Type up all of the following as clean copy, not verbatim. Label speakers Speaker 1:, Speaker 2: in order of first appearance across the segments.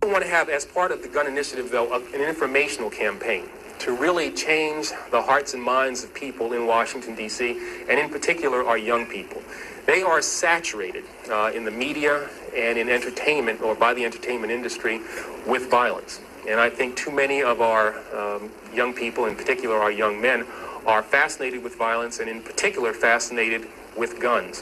Speaker 1: We want to have, as part of the gun initiative, though, an informational campaign to really change the hearts and minds of people in Washington, D.C., and in particular our young people. They are saturated in the media and in entertainment, or by the entertainment industry, with violence. And I think too many of our young people, in particular our young men, are fascinated with violence, and in particular fascinated with guns.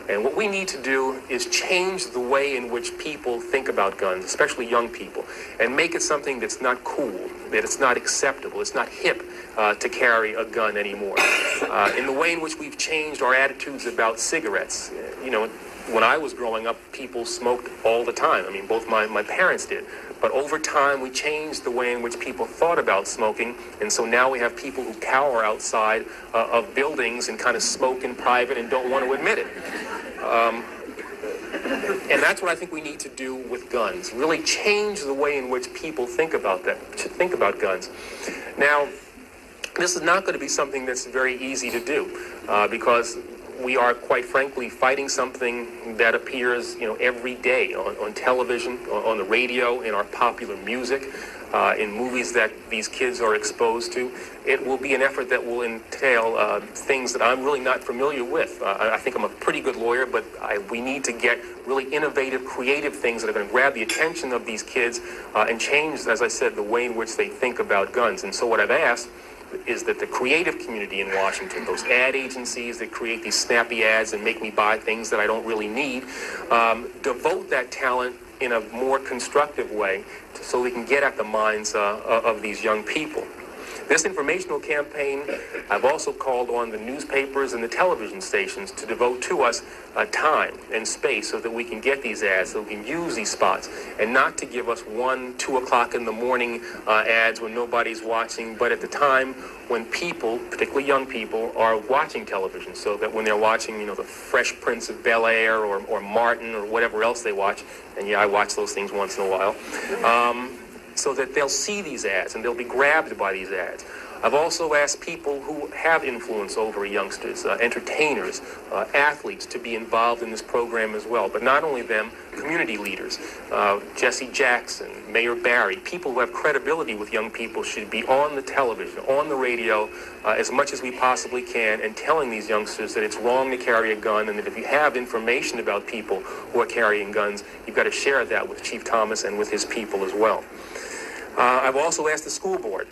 Speaker 1: And what we need to do is change the way in which people think about guns, especially young people, and make it something that's not cool, that it's not acceptable, it's not hip to carry a gun anymore. In the way in which we've changed our attitudes about cigarettes. You know, when I was growing up, people smoked all the time. I mean, both my parents did. But over time, we changed the way in which people thought about smoking, and so now we have people who cower outside of buildings and kind of smoke in private and don't want to admit it. And that's what I think we need to do with guns, really change the way in which people think about guns. Now, this is not going to be something that's very easy to do because we are, quite frankly, fighting something that appears, every day on television, on the radio, in our popular music, in movies that these kids are exposed to. It will be an effort that will entail things that I'm really not familiar with. I think I'm a pretty good lawyer, but we need to get really innovative, creative things that are going to grab the attention of these kids and change, as I said, the way in which they think about guns. And so what I've asked is that the creative community in Washington, those ad agencies that create these snappy ads and make me buy things that I don't really need, devote that talent in a more constructive way so we can get at the minds of these young people. This informational campaign, I've also called on the newspapers and the television stations to devote to us time and space so that we can get these ads, so we can use these spots, and not to give us 1, 2 o'clock in the morning ads when nobody's watching, but at the time when people, particularly young people, are watching television, so that when they're watching, the Fresh Prince of Bel-Air or Martin or whatever else they watch, and yeah, I watch those things once in a while, so that they'll see these ads and they'll be grabbed by these ads. I've also asked people who have influence over youngsters, entertainers, athletes, to be involved in this program as well. But not only them, community leaders, Jesse Jackson, Mayor Barry, people who have credibility with young people should be on the television, on the radio, as much as we possibly can, and telling these youngsters that it's wrong to carry a gun, and that if you have information about people who are carrying guns, you've got to share that with Chief Thomas and with his people as well. I've also asked the school board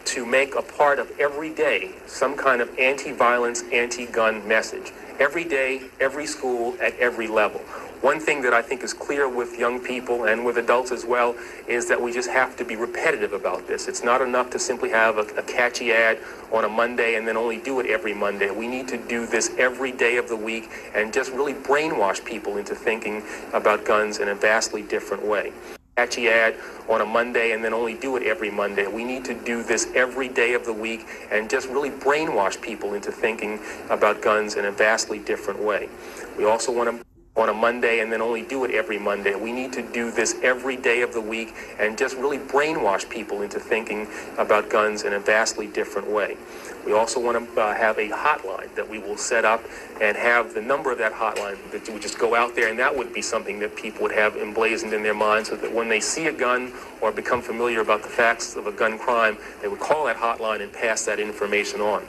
Speaker 1: to make a part of every day some kind of anti-violence, anti-gun message. Every day, every school, at every level. One thing that I think is clear with young people and with adults as well is that we just have to be repetitive about this. It's not enough to simply have a catchy ad on a Monday and then only do it every Monday. We need to do this every day of the week and just really brainwash people into thinking about guns in a vastly different way. Catchy ad on a Monday and then only do it every Monday. We need to do this every day of the week and just really brainwash people into thinking about guns in a vastly different way. We also want to, on a Monday and then only do it every Monday. We need to do this every day of the week and just really brainwash people into thinking about guns in a vastly different way. We also want to have a hotline that we will set up and have the number of that hotline that you would just go out there, and that would be something that people would have emblazoned in their minds so that when they see a gun or become familiar about the facts of a gun crime, they would call that hotline and pass that information on.